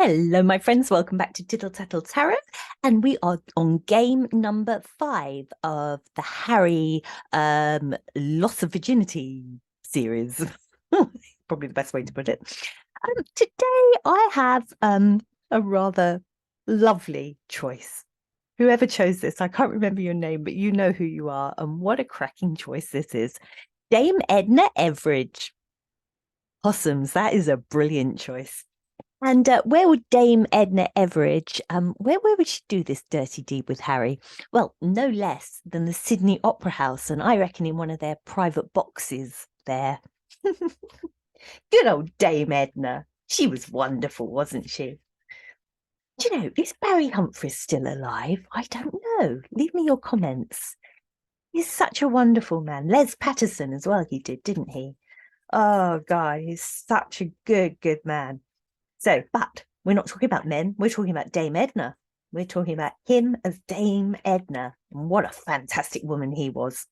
Hello, my friends. Welcome back to Tittle Tattle Tarot. And we are on game number 5 of the Harry Loss of Virginity series. Probably the best way to put it. Today I have a rather lovely choice. Whoever chose this, I can't remember your name, but you know who you are. And what a cracking choice this is. Dame Edna Everidge. Possums, that is a brilliant choice. And where would Dame Edna Everidge, where would she do this dirty deed with Harry? Well, no less than the Sydney Opera House, and I reckon in one of their private boxes there. Good old Dame Edna. She was wonderful, wasn't she? Do you know, is Barry Humphries still alive? I don't know. Leave me your comments. He's such a wonderful man. Les Patterson as well, he did, didn't he? Oh, God, he's such a good man. So, but we're not talking about men. We're talking about Dame Edna. We're talking about him as Dame Edna. And what a fantastic woman he was.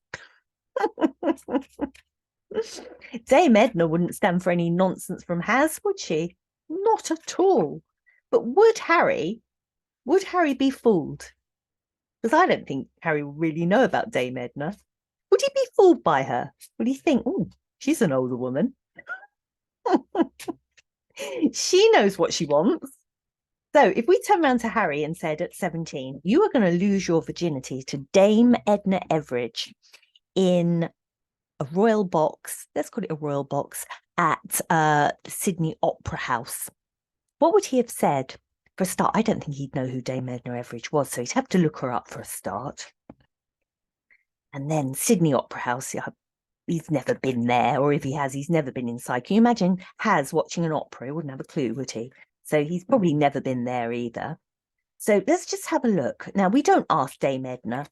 Dame Edna wouldn't stand for any nonsense from Has, would she? Not at all. But would Harry be fooled? Because I don't think Harry will really know about Dame Edna. Would he be fooled by her? Would he think, oh, she's an older woman? She knows what she wants. So if we turn around to Harry and said at 17, you are going to lose your virginity to Dame Edna Everidge in a royal box, let's call it a royal box, at the Sydney Opera House, what would he have said? For a start, I don't think he'd know who Dame Edna Everidge was, so he'd have to look her up for a start. And then Sydney Opera House, he's never been there, or if he has, he's never been inside. Can you imagine Has watching an opera? He wouldn't have a clue, would he? So he's probably never been there either. So let's just have a look. Now, we don't ask Dame Edna.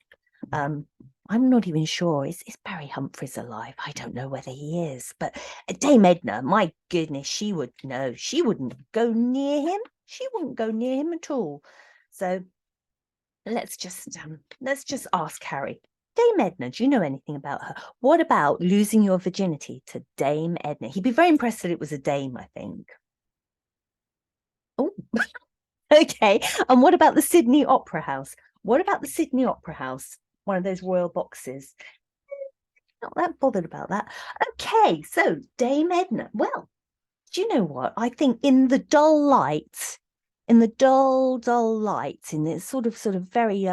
I'm not even sure. Is Barry Humphries alive? I don't know whether he is. But Dame Edna, my goodness, she would know. She wouldn't go near him. She wouldn't go near him at all. So let's just ask Harry. Dame Edna, do you know anything about her? What about losing your virginity to Dame Edna? He'd be very impressed that it was a dame, I think. Oh, okay. And what about the Sydney Opera House? What about the Sydney Opera House? One of those royal boxes. Not that bothered about that. Okay, so Dame Edna. Well, do you know what? I think in the dull light, in the dull light, in the sort of very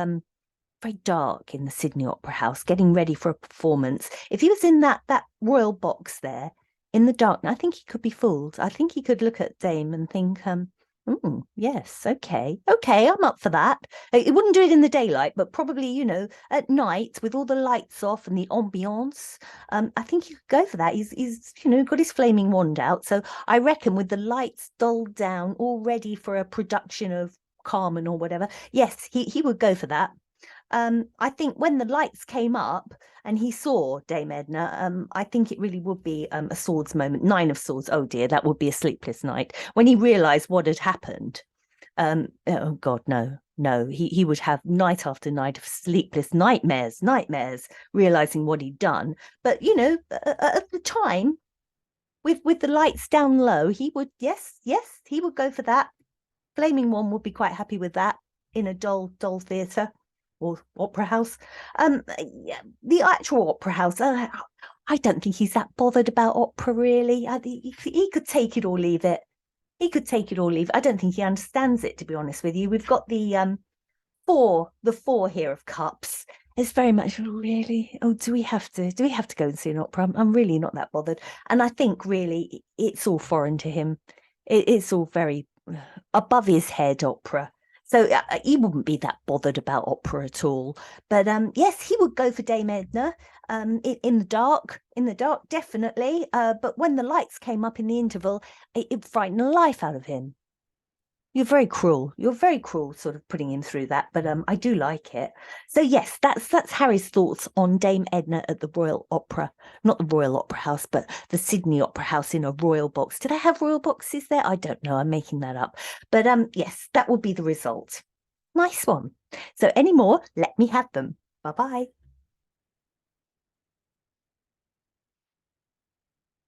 very dark in the Sydney Opera House, getting ready for a performance. If he was in that royal box there in the dark, I think he could be fooled. I think he could look at Dame and think, yes, okay, I'm up for that. It wouldn't do it in the daylight, but probably, you know, at night with all the lights off and the ambiance, I think he could go for that. He's you know, got his flaming wand out. So I reckon with the lights dulled down, all ready for a production of Carmen or whatever, yes, he would go for that. I think when the lights came up and he saw Dame Edna, I think it really would be a swords moment. 9 of Swords. Oh dear, that would be a sleepless night. When he realised what had happened, oh God, no, he would have night after night of sleepless nightmares, realising what he'd done. But you know, at the time, with the lights down low, he would yes, he would go for that. Flaming One would be quite happy with that in a dull theatre or opera house. The actual opera house, I don't think he's that bothered about opera, really. He could take it or leave it. He could take it or leave it. I don't think he understands it, to be honest with you. We've got the four here of cups. It's very much really, oh, do we have to go and see an opera? I'm really not that bothered. And I think really it's all foreign to him. It's all very above his head opera. So he wouldn't be that bothered about opera at all. But yes, he would go for Dame Edna in the dark, definitely. But when the lights came up in the interval, it frightened the life out of him. You're very cruel, sort of putting him through that, but I do like it. So yes, that's Harry's thoughts on Dame Edna at the Royal Opera. Not the Royal Opera House, but the Sydney Opera House in a royal box. Did I have royal boxes there? I don't know, I'm making that up. But yes, that would be the result. Nice one. So any more, let me have them. Bye-bye.